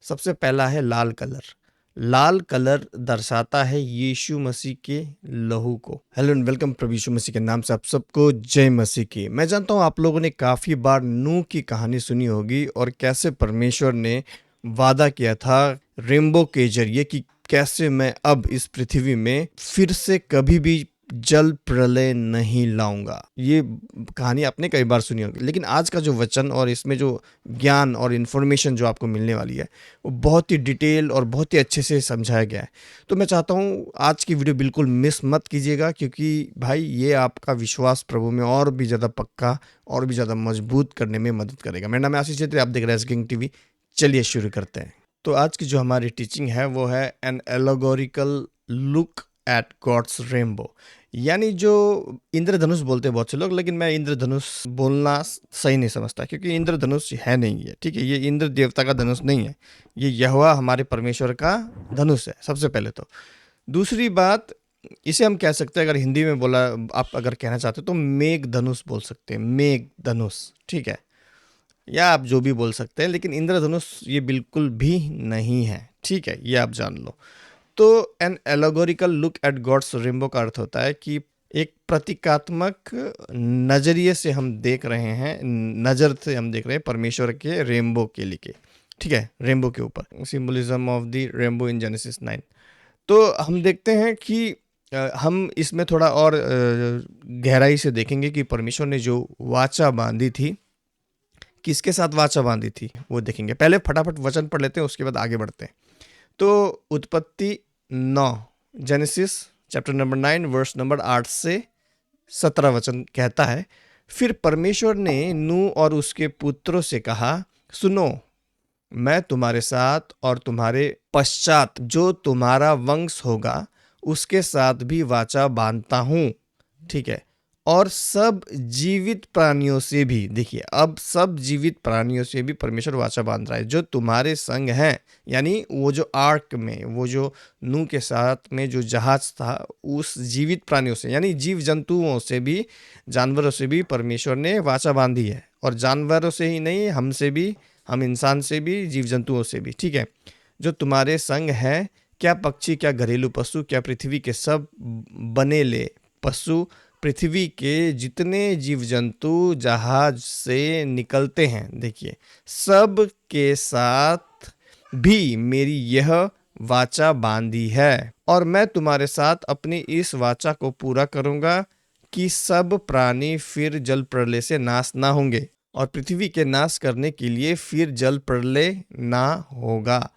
सबसे पहला है लाल कलर। लाल कलर दर्शाता है यीशु मसीह के लहू को। हेलो एंड वेलकम प्रभु यीशु मसीह के नाम से आप सबको जय मसीह की। मैं जानता हूँ आप लोगों ने काफ़ी बार नूह की कहानी सुनी होगी और कैसे परमेश्वर ने वादा किया था रेनबो के जरिए कि कैसे मैं अब इस पृथ्वी में फिर से कभी भी जल प्रलय नहीं लाऊंगा। ये कहानी आपने कई बार सुनी होगी, लेकिन आज का जो वचन और इसमें जो ज्ञान और इन्फॉर्मेशन जो आपको मिलने वाली है वो बहुत ही डिटेल और बहुत ही अच्छे से समझाया गया है। तो मैं चाहता हूँ आज की वीडियो बिल्कुल मिस मत कीजिएगा, क्योंकि भाई ये आपका विश्वास प्रभु में और भी ज़्यादा पक्का और भी ज़्यादा मजबूत करने में मदद करेगा। मेरा नाम है आशीष छेत्री, आप देख रहे हैं किंग टीवी। चलिए शुरू करते हैं। तो आज की जो हमारी टीचिंग है वो है an allegorical look at God's rainbow, यानी जो इंद्रधनुष बोलते हैं बहुत से लोग, लेकिन मैं इंद्रधनुष बोलना सही नहीं समझता, क्योंकि इंद्रधनुष है नहीं है। ठीक है, ये इंद्र देवता का धनुष नहीं है, ये यहोवा हमारे परमेश्वर का धनुष है सबसे पहले तो। दूसरी बात, इसे हम कह सकते हैं, अगर हिंदी में बोला आप अगर कहना चाहते हो तो मेघ धनुष बोल सकते हैं, मेघ धनुष। ठीक है, या आप जो भी बोल सकते हैं, लेकिन इंद्रधनुष ये बिल्कुल भी नहीं है। ठीक है, ये आप जान लो। तो an allegorical look at God's rainbow का अर्थ होता है कि एक प्रतीकात्मक नजरिए से हम देख रहे हैं, नज़र से हम देख रहे हैं परमेश्वर के रेनबो के लिए। ठीक है, रेनबो के ऊपर symbolism of the rainbow in genesis 9। तो हम देखते हैं कि हम इसमें थोड़ा और गहराई से देखेंगे कि परमेश्वर ने जो वाचा बांधी थी, किसके साथ वाचा बांधी थी वो देखेंगे। पहले फटाफट वचन पढ़ लेते हैं, उसके बाद आगे बढ़ते हैं। तो उत्पत्ति 9, Genesis chapter number 9 verse number 8 से 17 वचन कहता है, फिर परमेश्वर ने नूह और उसके पुत्रों से कहा, सुनो, मैं तुम्हारे साथ और तुम्हारे पश्चात जो तुम्हारा वंश होगा उसके साथ भी वाचा बांधता हूँ। ठीक है, और सब जीवित प्राणियों से भी, देखिए अब सब जीवित प्राणियों से भी परमेश्वर वाचा बांध रहा है जो तुम्हारे संग हैं। यानी वो जो आर्क में, वो जो नूह के साथ में जो जहाज था, उस जीवित प्राणियों से यानी जीव जंतुओं से भी, जानवरों से भी परमेश्वर ने वाचा बांधी है। और जानवरों से ही नहीं, हमसे भी, हम इंसान से भी, जीव जंतुओं से भी। ठीक है, जो तुम्हारे संग है, क्या पक्षी, क्या घरेलू पशु, क्या पृथ्वी के सब बनेले पशु, पृथ्वी के जितने जीव जंतु जहाज से निकलते हैं, देखिए सब के साथ भी मेरी यह वाचा बांधी है। और मैं तुम्हारे साथ अपनी इस वाचा को पूरा करूंगा कि सब प्राणी फिर जल प्रलय से नाश ना होंगे, और पृथ्वी के नाश करने के लिए फिर जल प्रलय ना होगा।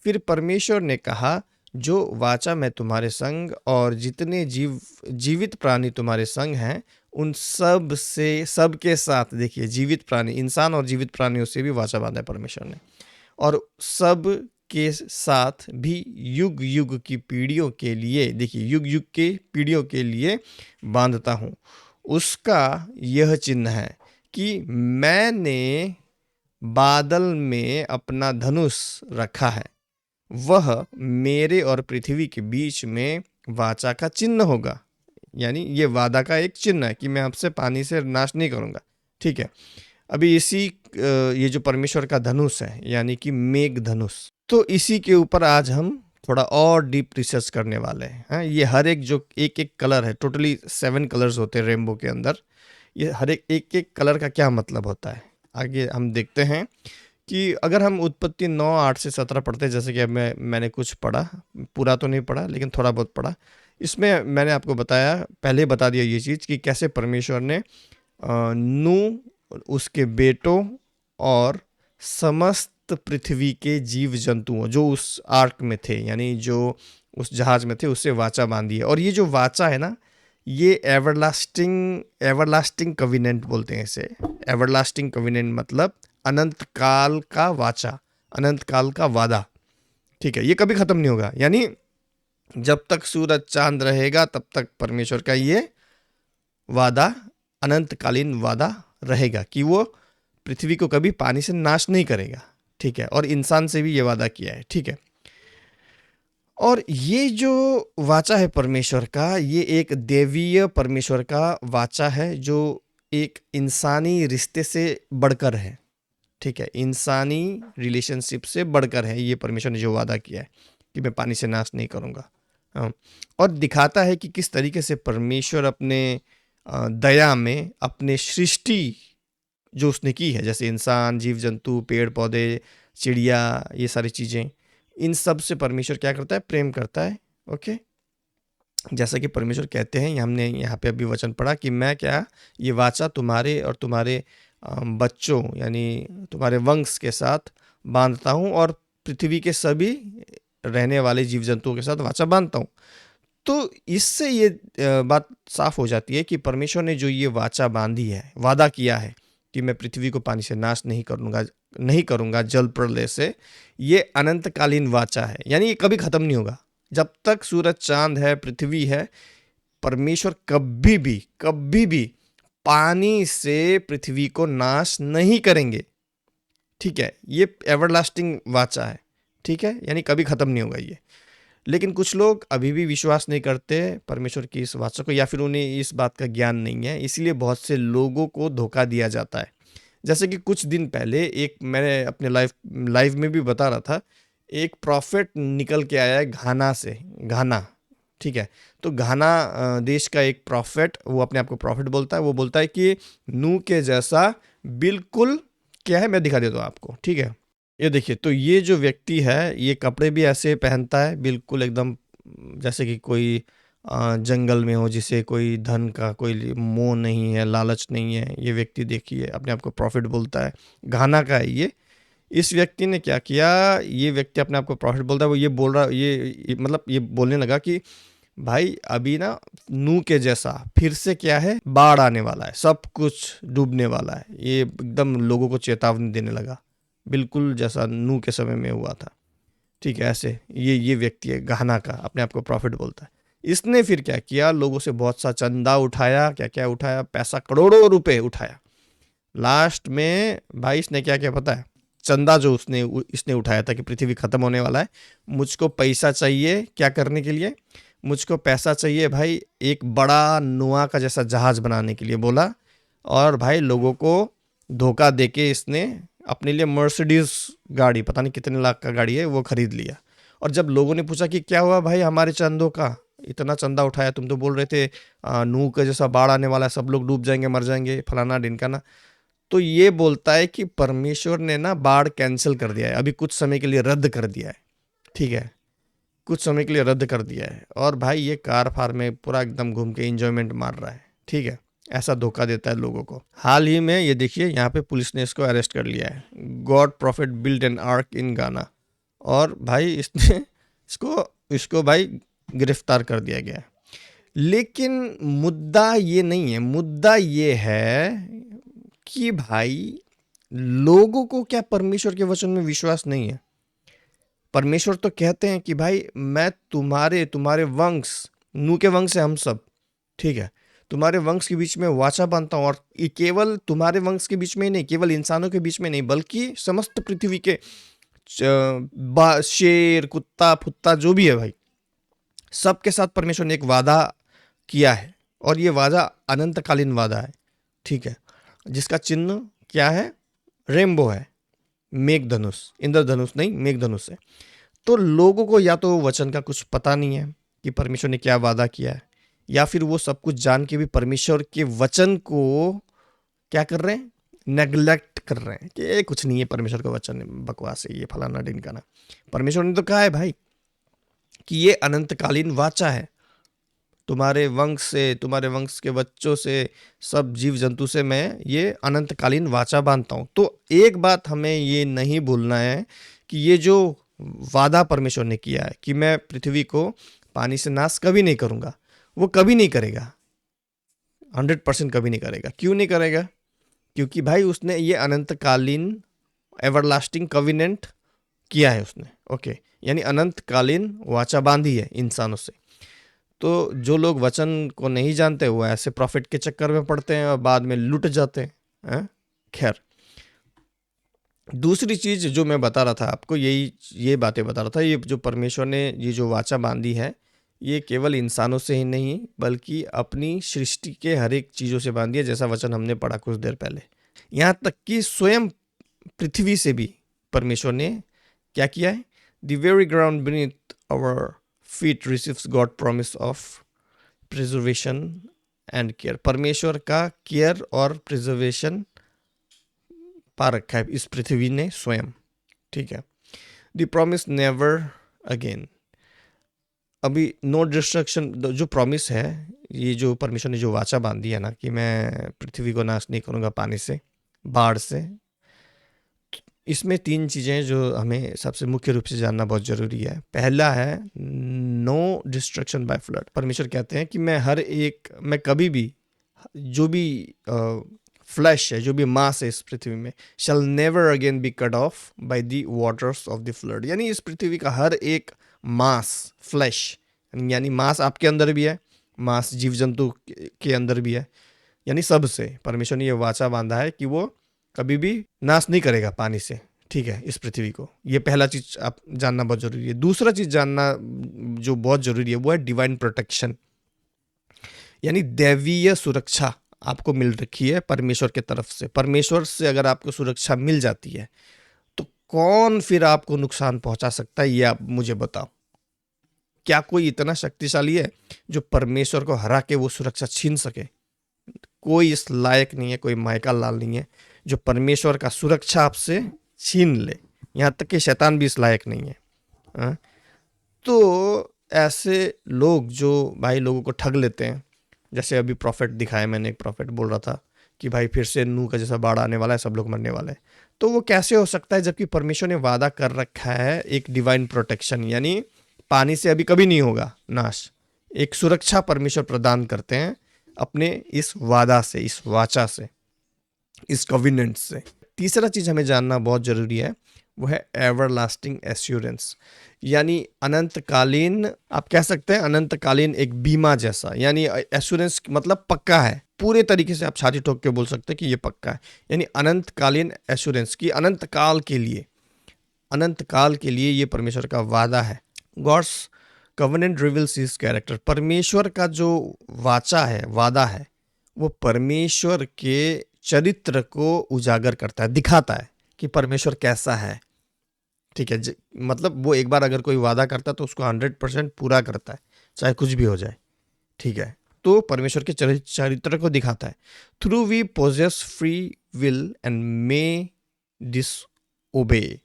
फिर परमेश्वर ने कहा, जो वाचा मैं तुम्हारे संग और जितने जीवित प्राणी तुम्हारे संग हैं उन सब से, सब के साथ, देखिए जीवित प्राणी, इंसान और जीवित प्राणियों से भी वाचा बांधा है परमेश्वर ने, और सब के साथ भी युग युग की पीढ़ियों के लिए, देखिए युग युग के पीढ़ियों के लिए बांधता हूँ। उसका यह चिन्ह है कि मैंने बादल में अपना धनुष रखा है, वह मेरे और पृथ्वी के बीच में वाचा का चिन्ह होगा। यानी ये वादा का एक चिन्ह है कि मैं आपसे पानी से नाश नहीं करूंगा। ठीक है, अभी इसी ये जो परमेश्वर का धनुष है, यानी कि मेघ धनुष, तो इसी के ऊपर आज हम थोड़ा और डीप रिसर्च करने वाले हैं। ये हर एक जो एक एक कलर है, टोटली 7 कलर्स होते हैं रेनबो के अंदर, ये हर एक एक एक कलर का क्या मतलब होता है आगे हम देखते हैं। कि अगर हम उत्पत्ति 9, 8 से 17 पढ़ते हैं, जैसे कि अब मैंने कुछ पढ़ा, पूरा तो नहीं पढ़ा लेकिन थोड़ा बहुत पढ़ा, इसमें मैंने आपको बताया, पहले बता दिया ये चीज़ कि कैसे परमेश्वर ने नूह, उसके बेटों और समस्त पृथ्वी के जीव जंतुओं जो उस आर्क में थे, यानी जो उस जहाज में थे, उससे वाचा बांधी है। और ये जो वाचा है ना, ये एवरलास्टिंग कविनेंट बोलते हैं इसे। एवरलास्टिंग कविनेंट मतलब अनंत काल का वाचा, अनंत काल का वादा। ठीक है, ये कभी खत्म नहीं होगा, यानी जब तक सूरज चांद रहेगा तब तक परमेश्वर का ये वादा, अनंतकालीन वादा रहेगा कि वो पृथ्वी को कभी पानी से नाश नहीं करेगा। ठीक है, और इंसान से भी ये वादा किया है। ठीक है, और ये जो वाचा है परमेश्वर का, ये एक देवीय परमेश्वर का वाचा है जो एक इंसानी रिश्ते से बढ़कर है। ठीक है, इंसानी रिलेशनशिप से बढ़कर है ये परमेश्वर ने जो वादा किया है कि मैं पानी से नाश नहीं करूँगा। हाँ, और दिखाता है कि किस तरीके से परमेश्वर अपने दया में अपने सृष्टि जो उसने की है, जैसे इंसान, जीव जंतु, पेड़ पौधे, चिड़िया, ये सारी चीज़ें, इन सब से परमेश्वर क्या करता है, प्रेम करता है। ओके, जैसा कि परमेश्वर कहते हैं, हमने यहाँ पे अभी वचन पढ़ा कि मैं क्या, ये वाचा तुम्हारे और तुम्हारे बच्चों यानी तुम्हारे वंश के साथ बांधता हूँ और पृथ्वी के सभी रहने वाले जीव जंतुओं के साथ वाचा बांधता हूँ। तो इससे ये बात साफ हो जाती है कि परमेश्वर ने जो ये वाचा बांधी है, वादा किया है कि मैं पृथ्वी को पानी से नाश नहीं करूँगा जल प्रलय से, ये अनंतकालीन वाचा है, यानी ये कभी ख़त्म नहीं होगा। जब तक सूरज चांद है, पृथ्वी है, परमेश्वर कभी भी पानी से पृथ्वी को नाश नहीं करेंगे। ठीक है, ये एवरलास्टिंग वाचा है। ठीक है, यानी कभी ख़त्म नहीं होगा ये। लेकिन कुछ लोग अभी भी विश्वास नहीं करते परमेश्वर की इस वाचा को, या फिर उन्हें इस बात का ज्ञान नहीं है, इसलिए बहुत से लोगों को धोखा दिया जाता है। जैसे कि कुछ दिन पहले एक मैंने अपने लाइव में भी बता रहा था, एक प्रॉफिट निकल के आया है घाना से, घाना। ठीक है, तो घाना देश का एक प्रॉफिट, वो अपने आप को प्रॉफिट बोलता है, वो बोलता है कि नूह के जैसा बिल्कुल क्या है, मैं दिखा देता हूँ आपको। ठीक है, ये देखिए, तो ये जो व्यक्ति है ये कपड़े भी ऐसे पहनता है बिल्कुल एकदम जैसे कि कोई जंगल में हो, जिसे कोई धन का कोई मोह नहीं है, लालच नहीं है। ये व्यक्ति देखिए अपने आप को प्रॉफिट बोलता है, घाना का है ये। इस व्यक्ति ने क्या किया, ये व्यक्ति अपने आप को प्रॉफिट बोलता है, वो ये बोल रहा, मतलब ये बोलने लगा कि भाई अभी ना नूह के जैसा फिर से क्या है, बाढ़ आने वाला है, सब कुछ डूबने वाला है। ये एकदम लोगों को चेतावनी देने लगा, बिल्कुल जैसा नूह के समय में हुआ था। ठीक है, ऐसे ये व्यक्ति है घाना का, अपने आप को प्रॉफिट बोलता है। इसने फिर क्या किया, लोगों से बहुत सा चंदा उठाया, क्या क्या उठाया, पैसा करोड़ों रुपए उठाया। लास्ट में भाई इसने क्या क्या पता है, चंदा जो इसने उठाया था कि पृथ्वी खत्म होने वाला है, मुझको पैसा चाहिए, क्या करने के लिए, मुझको पैसा चाहिए भाई एक बड़ा नोआ का जैसा जहाज बनाने के लिए बोला। और भाई लोगों को धोखा देके इसने अपने लिए मर्सिडीज गाड़ी, पता नहीं कितने लाख का गाड़ी है, वो खरीद लिया। और जब लोगों ने पूछा कि क्या हुआ भाई हमारे चंदों का, इतना चंदा उठाया, तुम तो बोल रहे थे नूह का जैसा बाढ़ आने वाला है, सब लोग डूब जाएंगे, मर जाएंगे, फलाना ढिमकाना। तो ये बोलता है कि परमेश्वर ने ना बाढ़ कैंसिल कर दिया है, अभी कुछ समय के लिए रद्द कर दिया है। ठीक है, कुछ समय के लिए रद्द कर दिया है। और भाई ये कार फार में पूरा एकदम घूम के इंजॉयमेंट मार रहा है। ठीक है, ऐसा धोखा देता है लोगों को। हाल ही में ये देखिए, यहाँ पे पुलिस ने इसको अरेस्ट कर लिया है। God profit build an arc इन गाना, और भाई इसने इसको भाई गिरफ्तार कर दिया गया है। लेकिन मुद्दा ये नहीं है, मुद्दा ये है कि भाई लोगों को क्या परमेश्वर के वचन में विश्वास नहीं है। परमेश्वर तो कहते हैं कि भाई मैं तुम्हारे वंश, नूह के वंश है हम सब। ठीक है, तुम्हारे वंश के बीच में वाचा बांधता हूँ, और ये केवल तुम्हारे वंश के बीच में ही नहीं, केवल इंसानों के बीच में नहीं, बल्कि समस्त पृथ्वी के शेर, कुत्ता, फुत्ता जो भी है भाई, सबके साथ परमेश्वर ने एक वादा किया है। और ये वादा अनंतकालीन वादा है। ठीक है, जिसका चिन्ह क्या है, रेनबो है, मेघधनुष, इंद्रधनुष नहीं, मेघधनुष है। तो लोगों को या तो वचन का कुछ पता नहीं है कि परमेश्वर ने क्या वादा किया है, या फिर वो सब कुछ जान के भी परमेश्वर के वचन को क्या कर रहे हैं, नेग्लेक्ट कर रहे हैं कि ये कुछ नहीं है, परमेश्वर का वचन बकवास है, ये फलाना ढिमकाना। परमेश्वर ने तो कहा है भाई कि ये अनंतकालीन वाचा है, तुम्हारे वंश से, तुम्हारे वंश के बच्चों से, सब जीव जंतु से मैं ये अनंतकालीन वाचा बांधता हूँ। तो एक बात हमें ये नहीं भूलना है कि ये जो वादा परमेश्वर ने किया है कि मैं पृथ्वी को पानी से नाश कभी नहीं करूँगा, वो कभी नहीं करेगा, 100% कभी नहीं करेगा। क्यों नहीं करेगा, क्योंकि भाई उसने ये अनंतकालीन एवरलास्टिंग कविनेंट किया है उसने। ओके, यानी अनंतकालीन वाचा बांधी है इंसानों से। तो जो लोग वचन को नहीं जानते वो ऐसे प्रॉफिट के चक्कर में पड़ते हैं और बाद में लुट जाते हैं। खैर, दूसरी चीज जो मैं बता रहा था आपको, ये बातें बता रहा था, ये जो परमेश्वर ने ये जो वाचा बांधी है, ये केवल इंसानों से ही नहीं बल्कि अपनी सृष्टि के हर एक चीज़ों से बांधी है, जैसा वचन हमने पढ़ा कुछ देर पहले। यहाँ तक कि स्वयं पृथ्वी से भी परमेश्वर ने क्या किया है? The very ground beneath our feet receives God promise of preservation and care. परमेश्वर का केयर और प्रिजर्वेशन पा रखा है इस पृथ्वी ने स्वयं, ठीक है। द प्रॉमिस नेवर अगेन, अभी नो डिस्ट्रक्शन, जो प्रॉमिस है, ये जो परमेश्वर ने जो वाचा बांधी है ना कि मैं पृथ्वी को नाश नहीं करूँगा पानी से, बाढ़ से, इसमें 3 चीज़ें जो हमें सबसे मुख्य रूप से जानना बहुत ज़रूरी है। पहला है नो डिस्ट्रक्शन बाय फ्लड। परमेश्वर कहते हैं कि मैं कभी भी जो भी फ्लैश है, जो भी मास है इस पृथ्वी में, shall never again be cut off by the waters of the flood. यानी इस पृथ्वी का हर एक मास, फ्लैश, यानी मास आपके अंदर भी है, मास जीव जंतु के अंदर भी है, यानी सबसे परमेश्वर ने यह वाचा बांधा है कि वो कभी भी नाश नहीं करेगा पानी से, ठीक है, इस पृथ्वी को। ये पहला चीज आप जानना बहुत जरूरी है। दूसरा चीज जानना जो बहुत जरूरी है वो है डिवाइन प्रोटेक्शन, यानी दैवीय सुरक्षा आपको मिल रखी है परमेश्वर के तरफ से। परमेश्वर से अगर आपको सुरक्षा मिल जाती है तो कौन फिर आपको नुकसान पहुंचा सकता है, ये आप मुझे बताओ। क्या कोई इतना शक्तिशाली है जो परमेश्वर को हरा के वो सुरक्षा छीन सके? कोई इस लायक नहीं है, कोई मायका लाल नहीं है जो परमेश्वर का सुरक्षा आपसे छीन ले। यहाँ तक कि शैतान भी इस लायक नहीं है। हाँ? तो ऐसे लोग जो भाई लोगों को ठग लेते हैं, जैसे अभी प्रॉफिट दिखाया मैंने, एक प्रॉफिट बोल रहा था कि भाई फिर से नूह का जैसा बाढ़ आने वाला है, सब लोग मरने वाले हैं। तो वो कैसे हो सकता है जबकि परमेश्वर ने वादा कर रखा है एक डिवाइन प्रोटेक्शन, यानी पानी से अभी कभी नहीं होगा नाश। एक सुरक्षा परमेश्वर प्रदान करते हैं अपने इस वादा से, इस वाचा से, इस कविनेंट से। तीसरा चीज हमें जानना बहुत जरूरी है वो है एवरलास्टिंग एश्योरेंस, यानी अनंतकालीन, आप कह सकते हैं अनंतकालीन एक बीमा जैसा। यानी एश्योरेंस मतलब पक्का है, पूरे तरीके से आप छाती ठोक के बोल सकते हैं कि ये पक्का है। यानी अनंतकालीन एश्योरेंस की अनंतकाल के लिए ये परमेश्वर का वादा है। God's covenant reveals his character. परमेश्वर का जो वाचा है, वादा है, वो परमेश्वर के चरित्र को उजागर करता है, दिखाता है कि परमेश्वर कैसा है, ठीक है। मतलब वो एक बार अगर कोई वादा करता है तो उसको 100% पूरा करता है, चाहे कुछ भी हो जाए, ठीक है। तो परमेश्वर के चरित्र को दिखाता है। Through we possess free will and may disobey.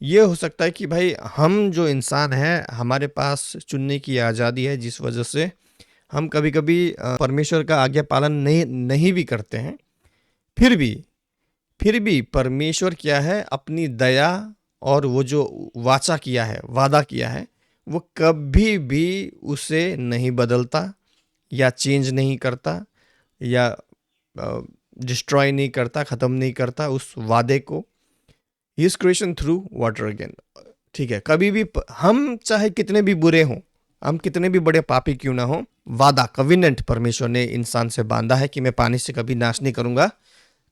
ये हो सकता है कि भाई हम जो इंसान हैं, हमारे पास चुनने की आज़ादी है, जिस वजह से हम कभी कभी परमेश्वर का आज्ञा पालन नहीं भी करते हैं। फिर भी परमेश्वर क्या है, अपनी दया और वो जो वाचा किया है, वादा किया है, वो कभी भी उसे नहीं बदलता या चेंज नहीं करता या डिस्ट्रॉय नहीं करता, ख़त्म नहीं करता उस वादे को। His creation through water again, ठीक है। कभी भी हम चाहे कितने भी बुरे हों, हम कितने भी बड़े पापी क्यों ना हो, वादा कविनेंट परमेश्वर ने इंसान से बांधा है कि मैं पानी से कभी नाश नहीं करूंगा,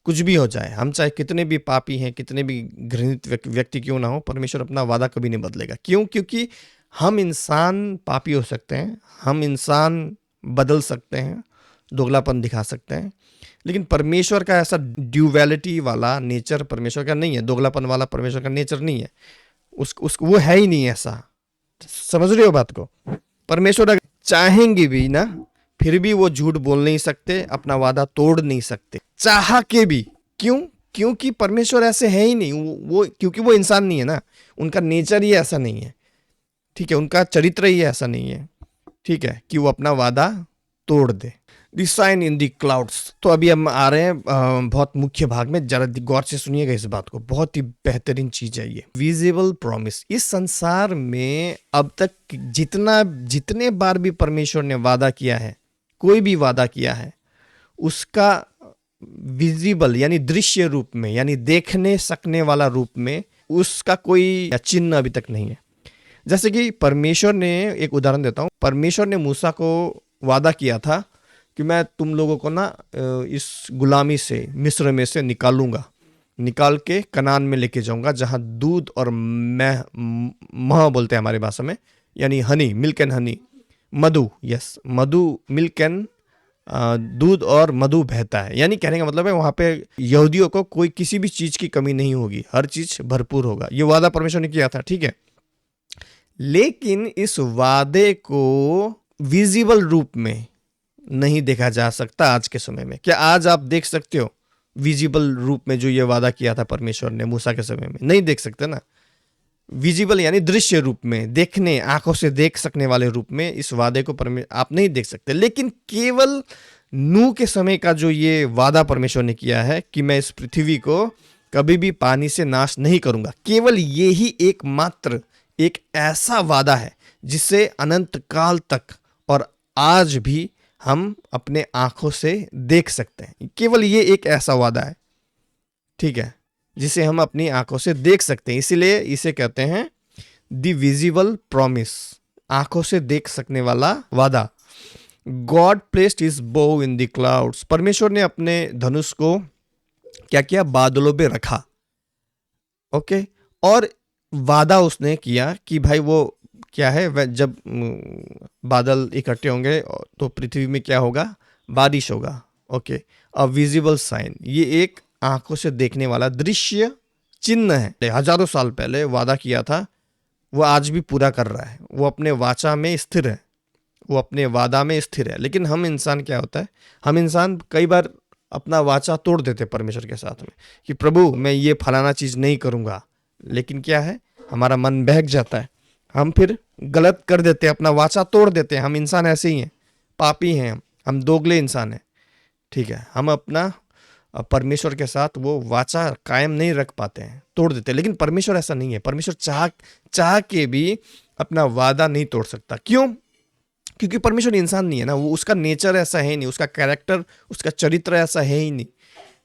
कुछ भी हो जाए। हम चाहे कितने भी पापी हैं, कितने भी घृणित व्यक्ति क्यों ना हो, परमेश्वर अपना वादा कभी नहीं बदलेगा। क्यों? क्योंकि हम इंसान पापी हो सकते हैं, हम इंसान बदल सकते हैं, दोगलापन दिखा सकते हैं, लेकिन परमेश्वर का ऐसा ड्यूअलिटी वाला नेचर परमेश्वर का नहीं है, दोगलापन वाला परमेश्वर का नेचर नहीं है। वो है ही नहीं ऐसा। समझ रहे हो बात को? परमेश्वर अगर चाहेंगे भी ना, फिर भी वो झूठ बोल नहीं सकते, अपना वादा तोड़ नहीं सकते, चाह के भी। क्यों? क्योंकि परमेश्वर ऐसे है ही नहीं। वो क्योंकि वो इंसान नहीं है ना, उनका नेचर ही ऐसा नहीं है, ठीक है, उनका चरित्र ही ऐसा नहीं है, ठीक है, कि वो अपना वादा तोड़ दे। The sign in the clouds. तो अभी हम आ रहे हैं बहुत मुख्य भाग में, जरा गौर से सुनिएगा इस बात को, बहुत ही बेहतरीन चीज है ये। Visible promise. इस संसार में अब तक जितने बार भी परमेश्वर ने वादा किया है, कोई भी वादा किया है, उसका विजिबल यानी दृश्य रूप में, यानी देखने सकने वाला रूप में उसका कोई चिन्ह अभी तक नहीं है। जैसे कि परमेश्वर ने, एक उदाहरण देता हूं, परमेश्वर ने मूसा को वादा किया था कि मैं तुम लोगों को ना इस गुलामी से, मिस्र में से निकाल के कनान में लेके जाऊंगा, जहां दूध और मह बोलते हैं हमारी भाषा में, यानी Honey, milk and honey, Madhu, yes, Madhu, milk and दूध और मधु बहता है। यानी कहने का मतलब है वहां पे यहूदियों को कोई किसी भी चीज की कमी नहीं होगी, हर चीज भरपूर होगा। ये वादा परमेश्वर ने किया था, ठीक है। लेकिन इस वादे को विजिबल रूप में नहीं देखा जा सकता आज के समय में। क्या आज आप देख सकते हो विजिबल रूप में जो ये वादा किया था परमेश्वर ने मूसा के समय में? नहीं देख सकते ना। विजिबल यानी दृश्य रूप में, देखने, आंखों से देख सकने वाले रूप में इस वादे को आप नहीं देख सकते। लेकिन केवल नूह के समय का जो ये वादा परमेश्वर ने किया है कि मैं इस पृथ्वी को कभी भी पानी से नाश नहीं करूंगा, केवल ये ही एकमात्र एक ऐसा वादा है जिसे अनंत काल तक और आज भी हम अपने आंखों से देख सकते हैं। केवल ये एक ऐसा वादा है, ठीक है, जिसे हम अपनी आंखों से देख सकते हैं। इसीलिए इसे कहते हैं द विजिबल प्रॉमिस, आंखों से देख सकने वाला वादा। गॉड प्लेस्ड हिज बो इन द क्लाउड्स, परमेश्वर ने अपने धनुष को क्या किया? बादलों पे रखा। ओके, और वादा उसने किया कि भाई वो क्या है, जब बादल इकट्ठे होंगे तो पृथ्वी में क्या होगा? बारिश होगा। ओके, अ विजिबल साइन, ये एक आंखों से देखने वाला दृश्य चिन्ह है। हजारों साल पहले वादा किया था, वो आज भी पूरा कर रहा है। वो अपने वाचा में स्थिर है, वो अपने वादा में स्थिर है। लेकिन हम इंसान क्या होता है, हम इंसान कई बार अपना वाचा तोड़ देते परमेश्वर के साथ में कि प्रभु मैं ये फलाना चीज नहीं करूंगा। लेकिन क्या है, हमारा मन बहक जाता है, हम फिर गलत कर देते हैं, अपना वाचा तोड़ देते हैं। हम इंसान ऐसे ही हैं, पापी हैं, हम दोगले इंसान हैं, ठीक है। हम अपना परमेश्वर के साथ वो वाचा कायम नहीं रख पाते हैं, तोड़ देते हैं। लेकिन परमेश्वर ऐसा नहीं है। परमेश्वर चाह के भी अपना वादा नहीं तोड़ सकता। क्यों? क्योंकि परमेश्वर इंसान नहीं है ना, वो उसका नेचर ऐसा है नहीं, उसका कैरेक्टर, उसका चरित्र ऐसा है ही नहीं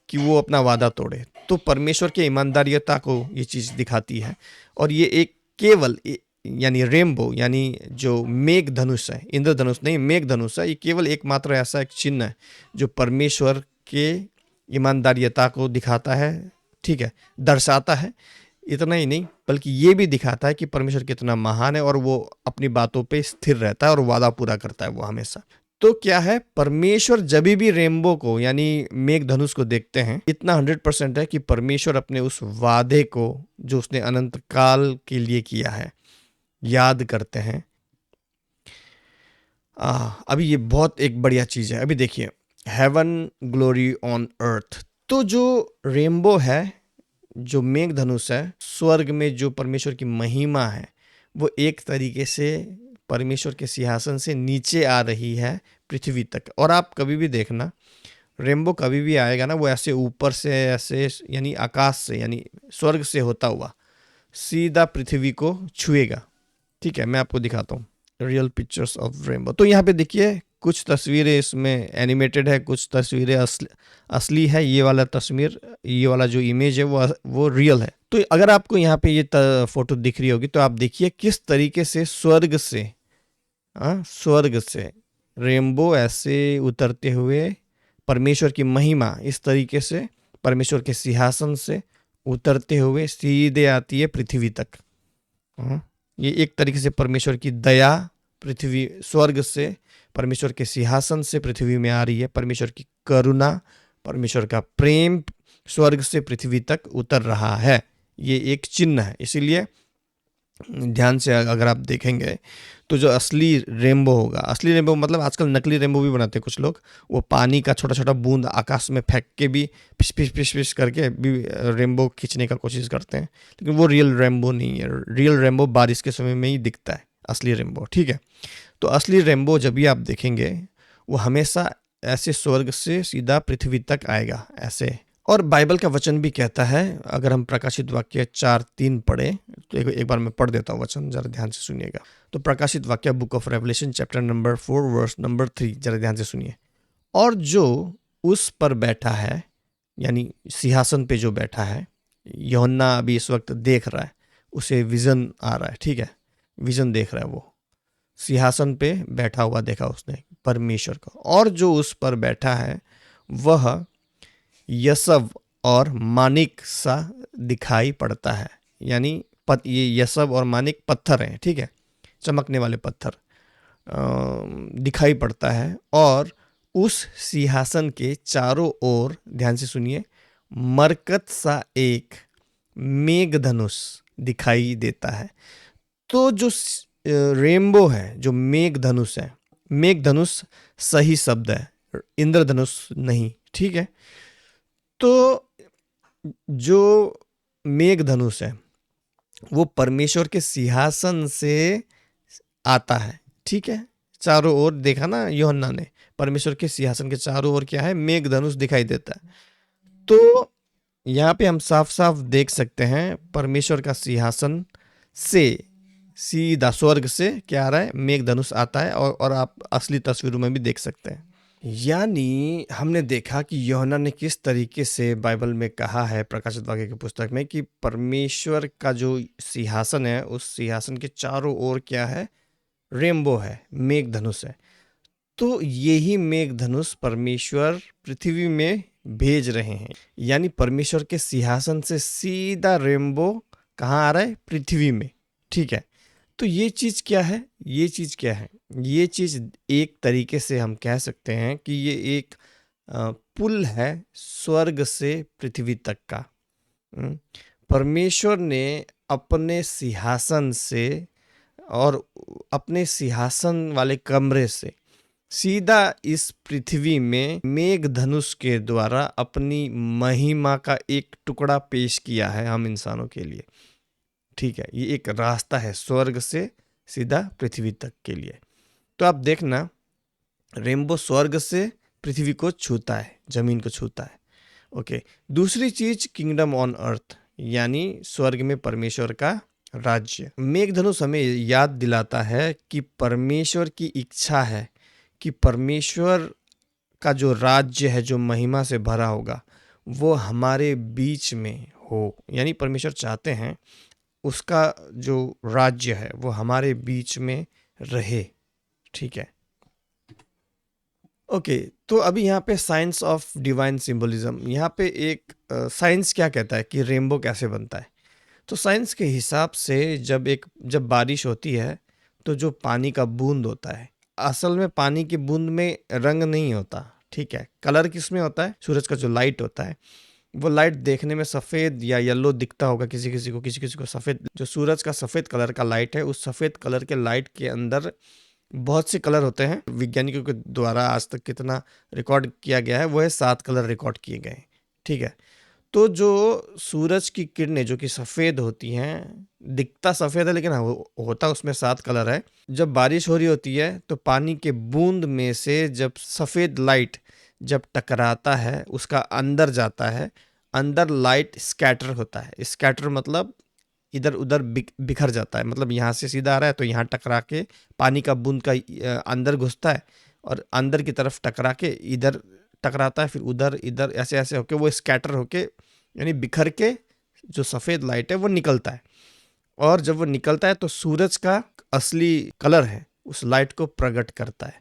कि वो अपना वादा तोड़े। तो परमेश्वर की ईमानदारियता को ये चीज दिखाती है। और ये एक केवल यानी रेनबो, यानी जो मेघ धनुष है, इंद्रधनुष नहीं, मेघ धनुष है, ये केवल एकमात्र ऐसा एक चिन्ह है जो परमेश्वर के ईमानदारियता को दिखाता है, ठीक है, दर्शाता है। इतना ही नहीं बल्कि ये भी दिखाता है कि परमेश्वर कितना महान है और वो अपनी बातों पे स्थिर रहता है और वादा पूरा करता है वो हमेशा। तो क्या है, परमेश्वर जब भी रेनबो को यानी मेघ धनुष को देखते हैं, इतना 100% है कि परमेश्वर अपने उस वादे को जो उसने अनंत काल के लिए किया है याद करते हैं। अभी ये बहुत एक बढ़िया चीज है। अभी देखिए, हेवन ग्लोरी ऑन अर्थ, तो जो रेनबो है, जो मेघ धनुष है, स्वर्ग में जो परमेश्वर की महिमा है, वो एक तरीके से परमेश्वर के सिंहासन से नीचे आ रही है पृथ्वी तक। और आप कभी भी देखना, रेनबो कभी भी आएगा ना, वो ऐसे ऊपर से ऐसे यानी आकाश से यानी स्वर्ग से होता हुआ सीधा पृथ्वी को छुएगा, ठीक है। मैं आपको दिखाता हूँ रियल पिक्चर्स ऑफ रेनबो। तो यहाँ पे देखिए, कुछ तस्वीरें इसमें एनिमेटेड है, कुछ तस्वीरें असली है। ये वाला तस्वीर, ये वाला जो इमेज है वो रियल है। तो अगर आपको यहाँ पे ये फोटो दिख रही होगी तो आप देखिए किस तरीके से स्वर्ग से रेनबो ऐसे उतरते हुए परमेश्वर की महिमा इस तरीके से परमेश्वर के सिंहासन से उतरते हुए सीधे आती है पृथ्वी तक। ये एक तरीके से परमेश्वर की दया पृथ्वी, स्वर्ग से परमेश्वर के सिंहासन से पृथ्वी में आ रही है। परमेश्वर की करुणा, परमेश्वर का प्रेम स्वर्ग से पृथ्वी तक उतर रहा है। ये एक चिन्ह है। इसीलिए ध्यान से अगर आप देखेंगे तो जो असली रेनबो होगा, असली रेनबो मतलब आजकल नकली रेनबो भी बनाते हैं कुछ लोग, वो पानी का छोटा छोटा बूंद आकाश में फेंक के भी पिश करके भी रेनबो खींचने का कोशिश करते हैं। लेकिन वो रियल रेनबो नहीं है। रियल रेनबो बारिश के समय में ही दिखता है, असली रेनबो, ठीक है। तो असली रेनबो जब भी आप देखेंगे वो हमेशा ऐसे स्वर्ग से सीधा पृथ्वी तक आएगा ऐसे। और बाइबल का वचन भी कहता है, अगर हम प्रकाशित वाक्य 4:3 पढ़े तो एक बार मैं पढ़ देता हूँ वचन, जरा ध्यान से सुनिएगा। तो प्रकाशित वाक्य book of Revelation chapter number 4 verse number 3, जरा ध्यान से सुनिए। और जो उस पर बैठा है यानी सिंहासन पे जो बैठा है, यूहन्ना अभी इस वक्त देख रहा है, उसे विजन आ रहा है, ठीक है, विजन देख रहा है, वो सिंहासन पे बैठा हुआ देखा उसने परमेश्वर को। और जो उस पर बैठा है वह यशब और मानिक सा दिखाई पड़ता है। यानी ये यशब और मानिक पत्थर हैं, ठीक है, चमकने वाले पत्थर दिखाई पड़ता है। और उस सिंहासन के चारों ओर, ध्यान से सुनिए, मरकत सा एक मेघधनुष दिखाई देता है। तो जो रेनबो है, जो मेघधनुष है, मेघधनुष सही शब्द है, इंद्रधनुष नहीं, ठीक है। तो जो मेघधनुष है वो परमेश्वर के सिंहासन से आता है, ठीक है। चारों ओर देखा ना यूहन्ना ने, परमेश्वर के सिंहासन के चारों ओर क्या है, मेघधनुष दिखाई देता है। तो यहाँ पे हम साफ साफ देख सकते हैं परमेश्वर का सिंहासन से सीधा स्वर्ग से क्या आ रहा है, मेघधनुष आता है। और आप असली तस्वीरों में भी देख सकते हैं। यानी हमने देखा कि यूहन्ना ने किस तरीके से बाइबल में कहा है, प्रकाशित वाक्य की पुस्तक में, कि परमेश्वर का जो सिंहासन है उस सिंहासन के चारों ओर क्या है, रेनबो है, मेघधनुष है। तो यही मेघधनुष परमेश्वर पृथ्वी में भेज रहे हैं। यानी परमेश्वर के सिंहासन से सीधा रेनबो कहाँ आ रहा है, पृथ्वी में, ठीक है। तो ये चीज़ क्या है, ये चीज़ क्या है, ये चीज़ एक तरीके से हम कह सकते हैं कि ये एक पुल है स्वर्ग से पृथ्वी तक का। परमेश्वर ने अपने सिंहासन से और अपने सिंहासन वाले कमरे से सीधा इस पृथ्वी में मेघधनुष के द्वारा अपनी महिमा का एक टुकड़ा पेश किया है हम इंसानों के लिए, ठीक है। ये एक रास्ता है स्वर्ग से सीधा पृथ्वी तक के लिए। तो आप देखना, रेनबो स्वर्ग से पृथ्वी को छूता है, जमीन को छूता है, ओके। दूसरी चीज, किंगडम ऑन अर्थ, यानी स्वर्ग में परमेश्वर का राज्य। मेघधनुष हमें याद दिलाता है कि परमेश्वर की इच्छा है कि परमेश्वर का जो राज्य है, जो महिमा से भरा होगा, वो हमारे बीच में हो। यानी परमेश्वर चाहते हैं उसका जो राज्य है वो हमारे बीच में रहे, ठीक है। ओके, तो अभी यहाँ पे साइंस ऑफ डिवाइन सिंबलिज्म, यहाँ पे एक साइंस क्या कहता है कि रेनबो कैसे बनता है। तो साइंस के हिसाब से जब बारिश होती है तो जो पानी का बूंद होता है, असल में पानी की बूंद में रंग नहीं होता, ठीक है। कलर किस में होता है, सूरज का जो लाइट होता है, वो लाइट देखने में सफ़ेद या येलो दिखता होगा किसी किसी को सफ़ेद। जो सूरज का सफ़ेद कलर का लाइट है, उस सफ़ेद कलर के लाइट के अंदर बहुत से कलर होते हैं। वैज्ञानिकों के द्वारा आज तक कितना रिकॉर्ड किया गया है, वो है 7 कलर रिकॉर्ड किए गए हैं, ठीक है। तो जो सूरज की किरणें जो कि सफ़ेद होती हैं, दिखता सफ़ेद है लेकिन होता उसमें 7 कलर है। जब बारिश हो रही होती है तो पानी के बूंद में से जब सफ़ेद लाइट जब टकराता है, उसका अंदर जाता है, अंदर लाइट स्कैटर होता है। स्कैटर मतलब इधर उधर बिखर जाता है, मतलब यहाँ से सीधा आ रहा है तो यहाँ टकरा के पानी का बूंद का अंदर घुसता है और अंदर की तरफ टकरा के इधर टकराता है, फिर उधर इधर ऐसे ऐसे होके वो स्कैटर होके, यानी बिखर के जो सफ़ेद लाइट है वो निकलता है। और जब वो निकलता है तो सूरज का असली कलर है उस लाइट को प्रकट करता है,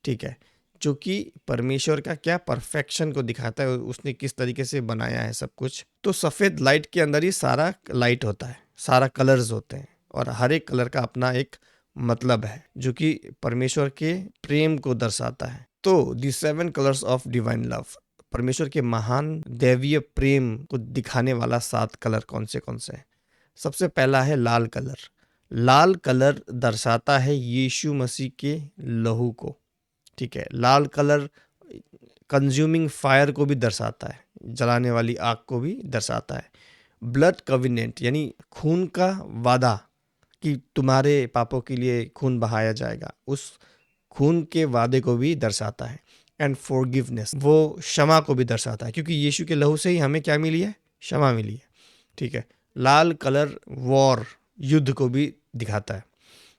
ठीक है। जो कि परमेश्वर का क्या परफेक्शन को दिखाता है, उसने किस तरीके से बनाया है सब कुछ। तो सफ़ेद लाइट के अंदर ही सारा लाइट होता है, सारा कलर्स होते हैं, और हर एक कलर का अपना एक मतलब है जो कि परमेश्वर के प्रेम को दर्शाता है। तो दी 7 कलर्स ऑफ डिवाइन लव, परमेश्वर के महान दैवीय प्रेम को दिखाने वाला 7 कलर कौन से हैं। सबसे पहला है लाल कलर। लाल कलर दर्शाता है यीशु मसीह के लहू को, ठीक है। लाल कलर कंज्यूमिंग फायर को भी दर्शाता है, जलाने वाली आग को भी दर्शाता है। ब्लड कविनेंट यानी खून का वादा कि तुम्हारे पापों के लिए खून बहाया जाएगा, उस खून के वादे को भी दर्शाता है। एंड फॉरगिवनेस, वो क्षमा को भी दर्शाता है, क्योंकि यीशु के लहू से ही हमें क्या मिली है, क्षमा मिली है, ठीक है। लाल कलर वॉर, युद्ध को भी दिखाता है।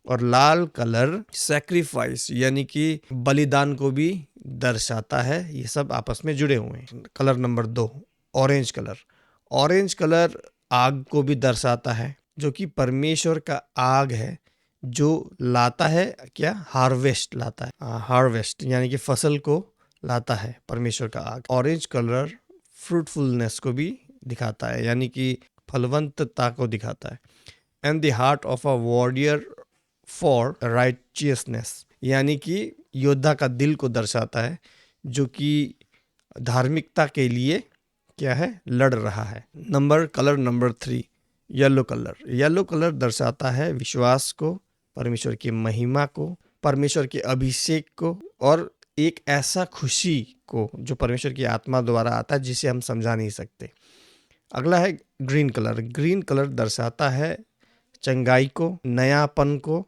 और लाल कलर सैक्रिफाइस यानी कि बलिदान को भी दर्शाता है। ये सब आपस में जुड़े हुए हैं। Colour number 2, orange colour. Orange colour आग को भी दर्शाता है, जो कि परमेश्वर का आग है, जो लाता है क्या, हार्वेस्ट लाता है। हार्वेस्ट यानी कि फसल को लाता है परमेश्वर का आग। ऑरेंज कलर फ्रूटफुलनेस को भी दिखाता है, यानी कि फलवंतता को दिखाता है। And the heart of a warrior for righteousness, यानी कि योद्धा का दिल को दर्शाता है, जो कि धार्मिकता के लिए क्या है, लड़ रहा है। Colour number 3, yellow colour. Yellow colour दर्शाता है विश्वास को, परमेश्वर की महिमा को, परमेश्वर के अभिषेक को, और एक ऐसा खुशी को जो परमेश्वर की आत्मा द्वारा आता है जिसे हम समझा नहीं सकते। अगला है ग्रीन कलर। ग्रीन कलर दर्शाता है चंगाई को, नयापन को,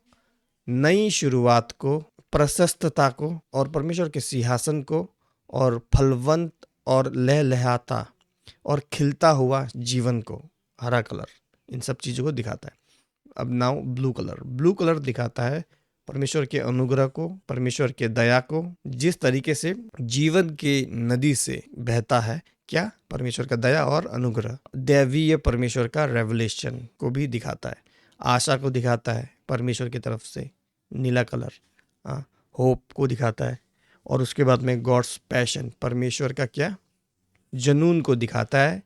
नई शुरुआत को, प्रशस्तता को, और परमेश्वर के सिंहासन को, और फलवंत और लहलहाता और खिलता हुआ जीवन को। हरा कलर इन सब चीज़ों को दिखाता है। अब now blue colour. Blue colour दिखाता है परमेश्वर के अनुग्रह को, परमेश्वर के दया को, जिस तरीके से जीवन के नदी से बहता है क्या, परमेश्वर का दया और अनुग्रह। दैवीय परमेश्वर का रेवलेशन को भी दिखाता है, आशा को दिखाता है परमेश्वर की तरफ से। नीला कलर होप को दिखाता है। और उसके बाद में गॉड्स पैशन, परमेश्वर का क्या, जुनून को दिखाता है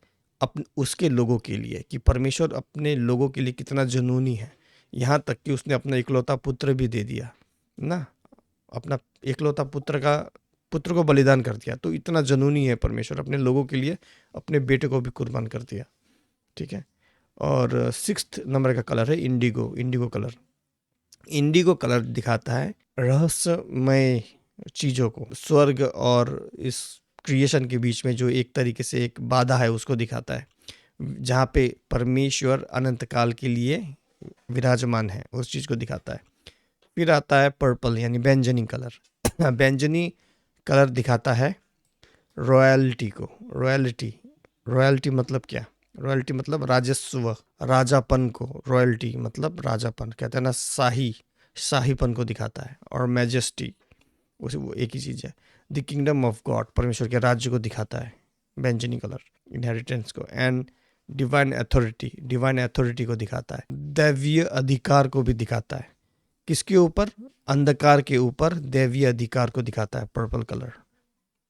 उसके लोगों के लिए, कि परमेश्वर अपने लोगों के लिए कितना जुनूनी है। यहाँ तक कि उसने अपना इकलौता पुत्र भी दे दिया ना, अपना इकलौता पुत्र को बलिदान कर दिया। तो इतना जुनूनी है परमेश्वर, अपने लोगों के लिए अपने बेटे को भी कुर्बान कर दिया। ठीक है। और 6 नंबर का कलर है Indigo. Indigo colour. Indigo colour दिखाता है रहस्यमय चीज़ों को, स्वर्ग और इस क्रिएशन के बीच में जो एक तरीके से एक बाधा है उसको दिखाता है, जहाँ पे परमेश्वर अनंत काल के लिए विराजमान है, उस चीज़ को दिखाता है। फिर आता है पर्पल यानी बैंगनी कलर। बैंगनी कलर दिखाता है रॉयल्टी को। रॉयल्टी मतलब क्या, रॉयल्टी मतलब राजस्व, राजापन को। रॉयल्टी मतलब राजापन, कहते हैं ना, शाहीपन को दिखाता है। और मैजेस्टी उसे वो एक ही चीज़ है। द किंगडम ऑफ गॉड, परमेश्वर के राज्य को दिखाता है बैंगनी कलर, इनहेरिटेंस को। एंड डिवाइन अथॉरिटी को दिखाता है। दैवीय अधिकार को भी दिखाता है। किसके ऊपर, अंधकार के ऊपर दैवीय अधिकार को दिखाता है पर्पल कलर,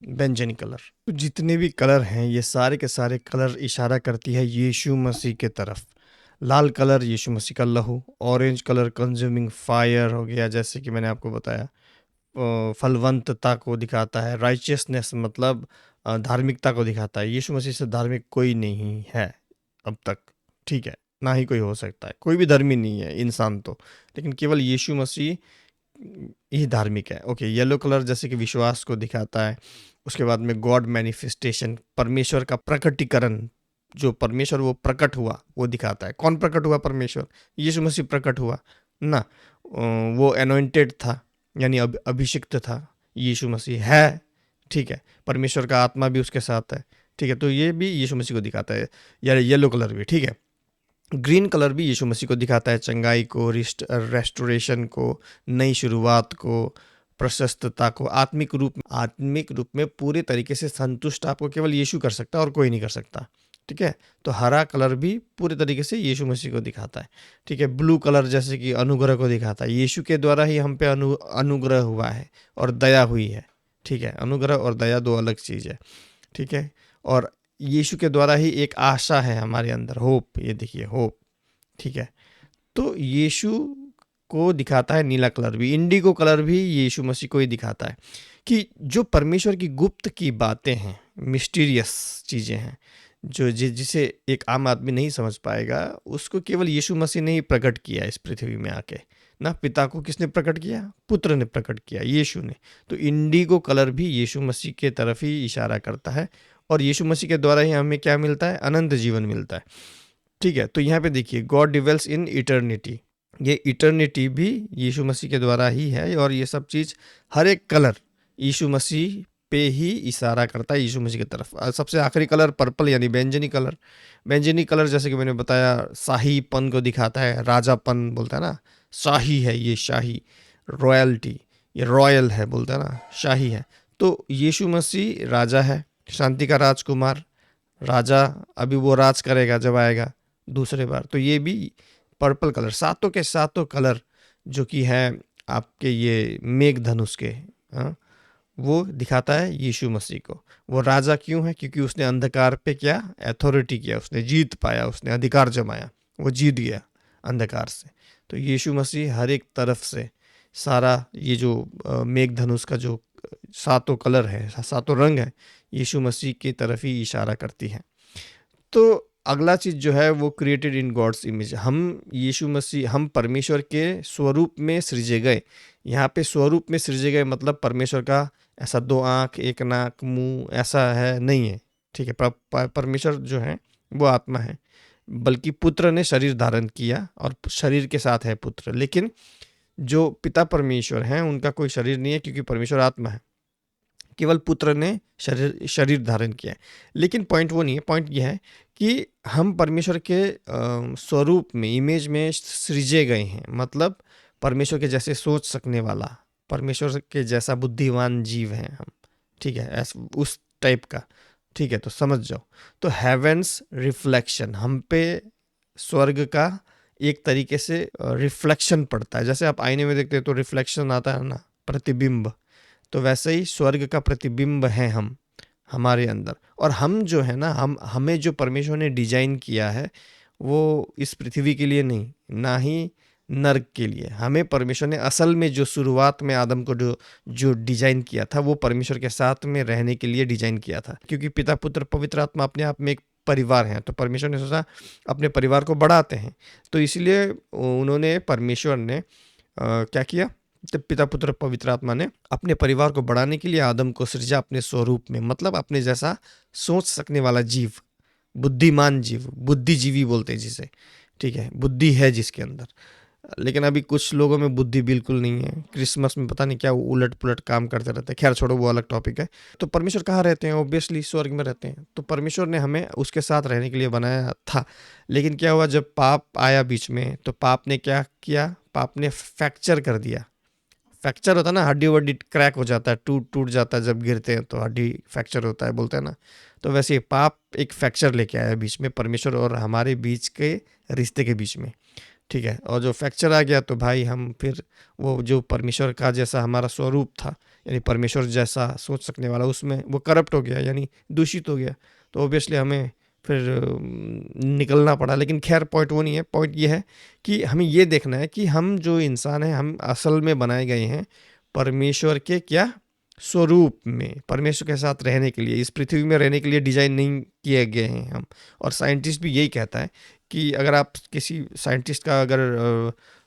बैंगनी कलर। तो जितने भी कलर हैं ये सारे के सारे कलर इशारा करती है यीशु मसीह के तरफ। लाल कलर यीशु मसीह का लहू, ऑरेंज कलर कंज्यूमिंग फायर हो गया, जैसे कि मैंने आपको बताया। फलवंतता को दिखाता है। राइचियसनेस मतलब धार्मिकता को दिखाता है। यीशु मसीह से धार्मिक कोई नहीं है अब तक, ठीक है, ना ही कोई हो सकता है। कोई भी धर्मी नहीं है इंसान तो, लेकिन केवल यीशु मसीह ही धार्मिक है। ओके। येलो कलर जैसे कि विश्वास को दिखाता है। उसके बाद में गॉड मैनिफेस्टेशन, परमेश्वर का प्रकटीकरण, जो परमेश्वर वो प्रकट हुआ वो दिखाता है। कौन प्रकट हुआ, परमेश्वर, यीशु मसीह प्रकट हुआ ना। वो अनॉइंटेड था यानी अभिषिक्त था, यीशु मसीह है, ठीक है। परमेश्वर का आत्मा भी उसके साथ है, ठीक है। तो ये भी यीशु मसीह को दिखाता है, या येलो कलर भी, ठीक है। ग्रीन कलर भी यीशु मसीह को दिखाता है, चंगाई को, रेस्टोरेशन को, नई शुरुआत को, प्रशस्तता को। आत्मिक रूप में पूरे तरीके से संतुष्ट आपको केवल यीशु कर सकता है और कोई नहीं कर सकता, ठीक है। तो हरा कलर भी पूरे तरीके से यीशु मसीह को दिखाता है, ठीक है। ब्लू कलर जैसे कि अनुग्रह को दिखाता है, यीशु के द्वारा ही हम पे अनुग्रह हुआ है और दया हुई है, ठीक है। अनुग्रह और दया दो अलग चीज़ है, ठीक है। और यीशु के द्वारा ही एक आशा है हमारे अंदर, होप, ये देखिए होप, ठीक है। तो यीशु को दिखाता है नीला कलर भी। इंडिगो कलर भी यीशु मसीह को ही दिखाता है कि जो परमेश्वर की गुप्त की बातें हैं, मिस्टीरियस चीज़ें हैं, जो जिसे एक आम आदमी नहीं समझ पाएगा, उसको केवल यीशु मसीह ने ही प्रकट किया इस पृथ्वी में आके ना। पिता को किसने प्रकट किया, पुत्र ने प्रकट किया, यीशु ने। तो इंडिगो कलर भी यीशु मसीह के तरफ ही इशारा करता है, और यीशु मसीह के द्वारा ही हमें क्या मिलता है, अनंत जीवन मिलता है, ठीक है। तो यहाँ पे देखिए गॉड डिवेल्स इन इटर्निटी, ये इटर्निटी भी यीशु मसीह के द्वारा ही है। और ये सब चीज़, हर एक कलर यीशु मसीह पे ही इशारा करता है, यीशु मसीह की तरफ। सबसे आखिरी कलर पर्पल यानी बैंगनी कलर। बैंगनी कलर जैसे कि मैंने बताया शाहीपन को दिखाता है, राजापन बोलता है ना, शाही है ये, शाही, रॉयल्टी, ये रॉयल है बोलता है ना, शाही है। तो यीशु मसीह राजा है, शांति का राजकुमार, राजा। अभी वो राज करेगा जब आएगा दूसरे बार। तो ये भी पर्पल कलर, सातों के सातों कलर जो कि है आपके ये मेघ धनुष के, हाँ, वो दिखाता है यीशु मसीह को। वो राजा क्यों है, क्योंकि उसने अंधकार पे क्या, अथॉरिटी किया, उसने जीत पाया, उसने अधिकार जमाया, वो जीत गया अंधकार से। तो यीशु मसीह हर एक तरफ से सारा ये जो मेघ धनुष का जो सातों कलर है, सातों रंग है, यीशु मसीह की तरफ ही इशारा करती है। तो अगला चीज़ जो है वो क्रिएटेड इन गॉड्स इमेज, हम यीशु मसीह, हम परमेश्वर के स्वरूप में सृजे गए। यहाँ पे स्वरूप में सृजे गए मतलब परमेश्वर का ऐसा दो आँख, एक नाक, मुंह ऐसा है नहीं है, ठीक है। परमेश्वर जो है वो आत्मा है, बल्कि पुत्र ने शरीर धारण किया और शरीर के साथ है पुत्र। लेकिन जो पिता परमेश्वर हैं उनका कोई शरीर नहीं है, क्योंकि परमेश्वर आत्मा है, केवल पुत्र ने शरीर शरीर धारण किया है। लेकिन पॉइंट वो नहीं है, पॉइंट ये है कि हम परमेश्वर के स्वरूप में, इमेज में सृजे गए हैं। मतलब परमेश्वर के जैसे सोच सकने वाला, परमेश्वर के जैसा बुद्धिमान जीव हैं हम, ठीक है, उस टाइप का, ठीक है। तो समझ जाओ, तो हेवेंस रिफ्लेक्शन, हम पे स्वर्ग का एक तरीके से रिफ्लेक्शन पड़ता है। जैसे आप आईने में देखते हैं तो रिफ्लेक्शन आता है ना, प्रतिबिंब, तो वैसे ही स्वर्ग का प्रतिबिंब है हम, हमारे अंदर। और हम जो है ना, हमें जो परमेश्वर ने डिजाइन किया है वो इस पृथ्वी के लिए नहीं, ना ही नर्क के लिए। हमें परमेश्वर ने असल में जो शुरुआत में आदम को जो जो डिजाइन किया था वो परमेश्वर के साथ में रहने के लिए डिजाइन किया था। क्योंकि पिता, पुत्र, पवित्र आत्मा अपने आप में एक परिवार है, तो परमेश्वर ने सोचा अपने परिवार को बढ़ाते हैं। तो इसलिए उन्होंने, परमेश्वर ने क्या किया, तो पिता, पुत्र, पवित्र आत्मा ने अपने परिवार को बढ़ाने के लिए आदम को सृजा अपने स्वरूप में, मतलब अपने जैसा सोच सकने वाला जीव, बुद्धिमान जीव, बुद्धिजीवी बोलते हैं जिसे, ठीक है, बुद्धि है जिसके अंदर। लेकिन अभी कुछ लोगों में बुद्धि बिल्कुल नहीं है, क्रिसमस में पता नहीं क्या उलट पुलट काम करते रहते हैं। खैर छोड़ो, वो अलग टॉपिक है। तो परमेश्वर कहाँ रहते हैं? ऑब्वियसली स्वर्ग में रहते हैं। तो परमेश्वर ने हमें उसके साथ रहने के लिए बनाया था। लेकिन क्या हुआ, जब पाप आया बीच में, तो पाप ने क्या किया, पाप ने फ्रैक्चर कर दिया। फ्रैक्चर होता है ना, हड्डी वड्डी क्रैक हो जाता है, टूट टूट जाता है, जब गिरते हैं तो हड्डी फ्रैक्चर होता है, बोलते हैं ना। तो वैसे ही पाप एक फ्रैक्चर लेके आया बीच में, परमेश्वर और हमारे बीच के रिश्ते के बीच में, ठीक है। और जो फ्रैक्चर आ गया तो भाई हम फिर वो जो परमेश्वर का जैसा हमारा स्वरूप था, यानी परमेश्वर जैसा सोच सकने वाला, उसमें वो करप्ट हो गया, यानी दूषित हो गया। तो ऑब्वियसली हमें फिर निकलना पड़ा। लेकिन खैर पॉइंट वो नहीं है, पॉइंट ये है कि हमें ये देखना है कि हम जो इंसान हैं, हम असल में बनाए गए हैं परमेश्वर के क्या स्वरूप में, परमेश्वर के साथ रहने के लिए, इस पृथ्वी में रहने के लिए डिजाइन नहीं किए गए हैं हम। और साइंटिस्ट भी यही कहता है कि अगर आप किसी साइंटिस्ट का अगर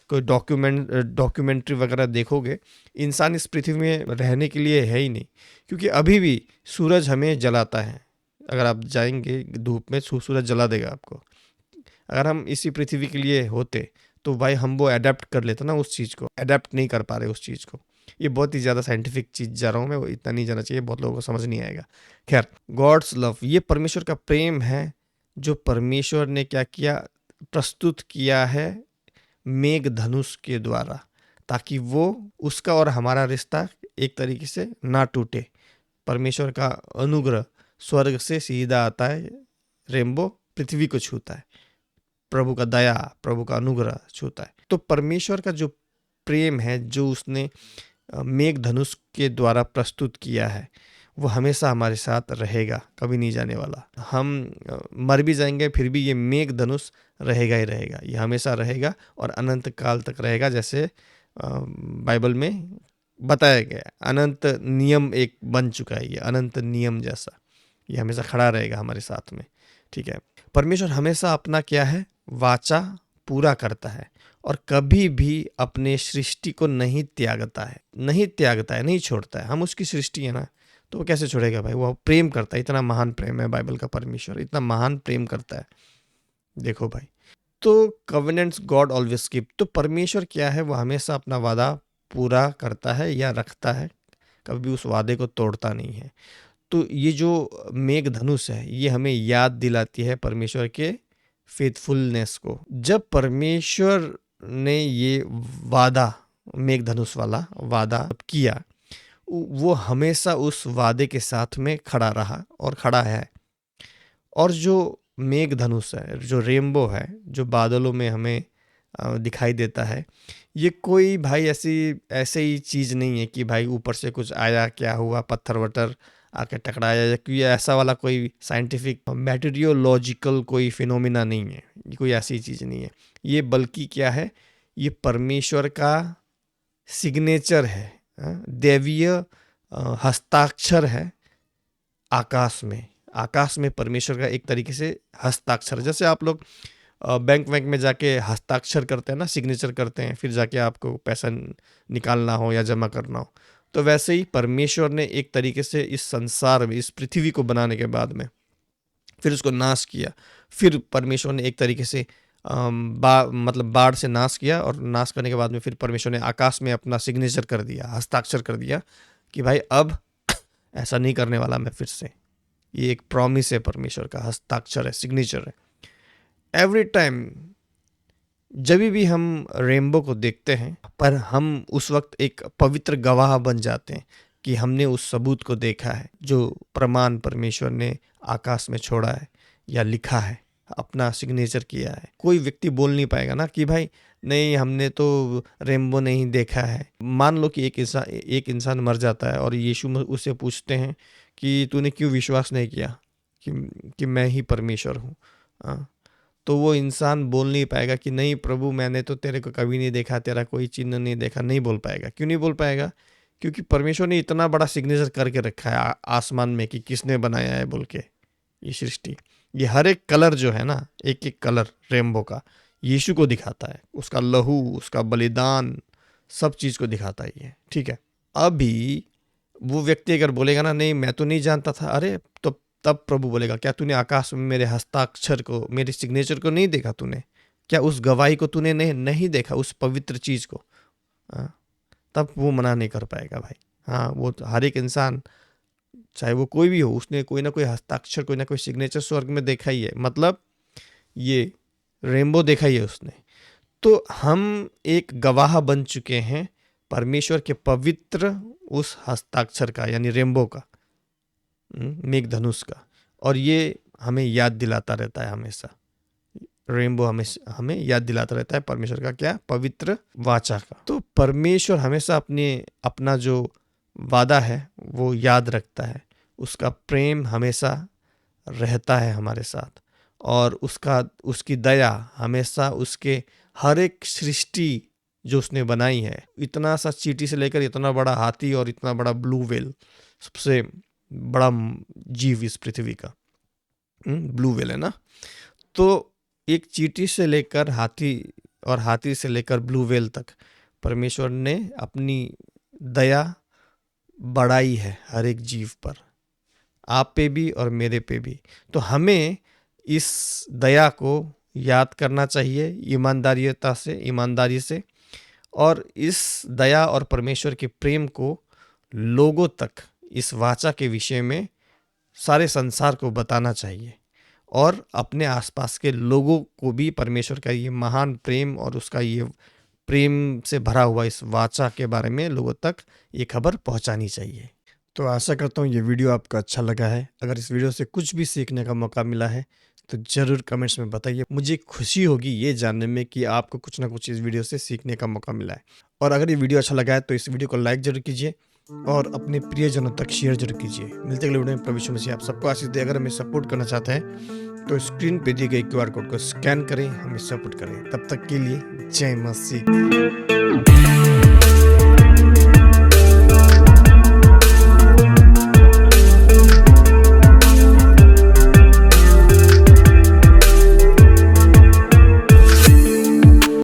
कोई डॉक्यूमेंट्री वगैरह देखोगे, इंसान इस पृथ्वी में रहने के लिए है ही नहीं। क्योंकि अभी भी सूरज हमें जलाता है, अगर आप जाएंगे धूप में सूरज जला देगा आपको। अगर हम इसी पृथ्वी के लिए होते तो भाई हम वो अडेप्ट कर लेते ना, उस चीज़ को अडेप्ट नहीं कर पा रहे उस चीज़ को। ये बहुत ही ज़्यादा साइंटिफिक चीज़ जा रहा हूँ मैं, वो इतना नहीं जाना चाहिए, बहुत लोगों को समझ नहीं आएगा। खैर, गॉड्स लव, ये परमेश्वर का प्रेम है, जो परमेश्वर ने क्या किया, प्रस्तुत किया है मेघ धनुष के द्वारा, ताकि वो उसका और हमारा रिश्ता एक तरीके से ना टूटे। परमेश्वर का अनुग्रह स्वर्ग से सीधा आता है, रेनबो पृथ्वी को छूता है, प्रभु का दया, प्रभु का अनुग्रह छूता है। तो परमेश्वर का जो प्रेम है, जो उसने मेघ धनुष के द्वारा प्रस्तुत किया है, वो हमेशा हमारे साथ रहेगा, कभी नहीं जाने वाला। हम मर भी जाएंगे फिर भी ये मेघ धनुष रहेगा ही रहेगा, ये हमेशा रहेगा और अनंत काल तक रहेगा। जैसे बाइबल में बताया गया, अनंत नियम एक बन चुका है, ये अनंत नियम जैसा, ये हमेशा खड़ा रहेगा हमारे साथ में, ठीक है। परमेश्वर हमेशा अपना क्या है, वाचा पूरा करता है और कभी भी अपने सृष्टि को नहीं त्यागता है, नहीं त्यागता है, नहीं छोड़ता है। हम उसकी सृष्टि है ना, तो वो कैसे छोड़ेगा भाई, वो प्रेम करता है, इतना महान प्रेम है बाइबल का, परमेश्वर इतना महान प्रेम करता है, देखो भाई। तो कवेनेंट्स गॉड ऑलवेज कीप, तो परमेश्वर क्या है, वो हमेशा अपना वादा पूरा करता है या रखता है, कभी उस वादे को तोड़ता नहीं है। तो ये जो मेघ धनुष है, ये हमें याद दिलाती है परमेश्वर के फेथफुलनेस को। जब परमेश्वर ने ये वादा, मेघ धनुष वाला वादा किया, वो हमेशा उस वादे के साथ में खड़ा रहा और खड़ा है। और जो मेघ धनुष है, जो रेनबो है, जो बादलों में हमें दिखाई देता है, ये कोई भाई ऐसे ही चीज़ नहीं है कि भाई ऊपर से कुछ आया, क्या हुआ, पत्थर वत्थर आके टकराया, या कोई ऐसा वाला कोई साइंटिफिक मेटेरियोलॉजिकल कोई फिनोमिना नहीं है, ये कोई ऐसी चीज़ नहीं है। ये बल्कि क्या है, ये परमेश्वर का सिग्नेचर है, दैवीय हस्ताक्षर है आकाश में। आकाश में परमेश्वर का एक तरीके से हस्ताक्षर, जैसे आप लोग बैंक वैंक में जाके हस्ताक्षर करते हैं ना, सिग्नेचर करते हैं, फिर जाके आपको पैसा निकालना हो या जमा करना हो, तो वैसे ही परमेश्वर ने एक तरीके से इस संसार में, इस पृथ्वी को बनाने के बाद में फिर उसको नाश किया। फिर परमेश्वर ने एक तरीके से मतलब बाढ़ से नाश किया, और नाश करने के बाद में फिर परमेश्वर ने आकाश में अपना सिग्नेचर कर दिया, हस्ताक्षर कर दिया कि भाई अब ऐसा नहीं करने वाला मैं फिर से। ये एक प्रॉमिस है, परमेश्वर का हस्ताक्षर है, सिग्नेचर है। एवरी टाइम जब भी हम रेनबो को देखते हैं, पर हम उस वक्त एक पवित्र गवाह बन जाते हैं कि हमने उस सबूत को देखा है, जो प्रमाण परमेश्वर ने आकाश में छोड़ा है या लिखा है, अपना सिग्नेचर किया है। कोई व्यक्ति बोल नहीं पाएगा ना कि भाई नहीं, हमने तो रेनबो नहीं देखा है। मान लो कि एक इंसान मर जाता है और यीशु उससे पूछते हैं कि तूने क्यों विश्वास नहीं किया कि मैं ही परमेश्वर हूँ। तो वो इंसान बोल नहीं पाएगा कि नहीं प्रभु, मैंने तो तेरे को कभी नहीं देखा, तेरा कोई चिन्ह नहीं देखा। नहीं बोल पाएगा। क्यों नहीं बोल पाएगा? क्योंकि परमेश्वर ने इतना बड़ा सिग्नेचर करके रखा है आसमान में कि किसने बनाया है बोल के, ये सृष्टि। ये हर एक कलर जो है ना, एक एक कलर रेनबो का यीशु को दिखाता है, उसका लहू, उसका बलिदान, सब चीज़ को दिखाता है ये। ठीक है, अभी वो व्यक्ति अगर बोलेगा ना नहीं मैं तो नहीं जानता था, अरे तो तब प्रभु बोलेगा क्या तूने आकाश में मेरे हस्ताक्षर को, मेरे सिग्नेचर को नहीं देखा? तूने क्या उस गवाही को तूने नहीं देखा, उस पवित्र चीज़ को? तब वो मना नहीं कर पाएगा भाई। हाँ, वो हर एक इंसान, चाहे वो कोई भी हो, उसने कोई ना कोई हस्ताक्षर, कोई ना कोई सिग्नेचर स्वर्ग में देखा ही है, मतलब ये रेनबो देखा ही है उसने। तो हम एक गवाह बन चुके हैं परमेश्वर के पवित्र उस हस्ताक्षर का, यानी रेनबो का, मेघधनुष का। और ये हमें याद दिलाता रहता है हमेशा, रेनबो हमें याद दिलाता रहता है परमेश्वर का क्या, पवित्र वाचा का। तो परमेश्वर हमेशा अपना जो वादा है वो याद रखता है, उसका प्रेम हमेशा रहता है हमारे साथ, और उसकी दया हमेशा उसके हर एक सृष्टि जो उसने बनाई है, इतना सा चींटी से लेकर इतना बड़ा हाथी और इतना बड़ा ब्लू व्हेल, सबसे बड़ा जीव इस पृथ्वी का ब्लू व्हेल है ना। तो एक चींटी से लेकर हाथी और हाथी से लेकर ब्लू व्हेल तक परमेश्वर ने अपनी दया बढ़ाई है हर एक जीव पर, आप पे भी और मेरे पे भी। तो हमें इस दया को याद करना चाहिए ईमानदारी से, और इस दया और परमेश्वर के प्रेम को लोगों तक, इस वाचा के विषय में सारे संसार को बताना चाहिए, और अपने आसपास के लोगों को भी परमेश्वर का ये महान प्रेम और उसका ये प्रेम से भरा हुआ इस वाचा के बारे में लोगों तक ये खबर पहुंचानी चाहिए। तो आशा करता हूँ ये वीडियो आपको अच्छा लगा है। अगर इस वीडियो से कुछ भी सीखने का मौका मिला है तो ज़रूर कमेंट्स में बताइए। मुझे खुशी होगी ये जानने में कि आपको कुछ ना कुछ इस वीडियो से सीखने का मौका मिला है। और अगर ये वीडियो अच्छा लगा है तो इस वीडियो को लाइक जरूर कीजिए और अपने प्रियजनों तक शेयर जरूर कीजिए। मिलते अगले वीडियो में। प्रभु यीशु मसीह आप सबको आशीष दे। अगर हमें सपोर्ट करना चाहते हैं तो स्क्रीन पे दिए गए QR कोड को स्कैन करें, हमें सपोर्ट करें। तब तक के लिए जय मसीह।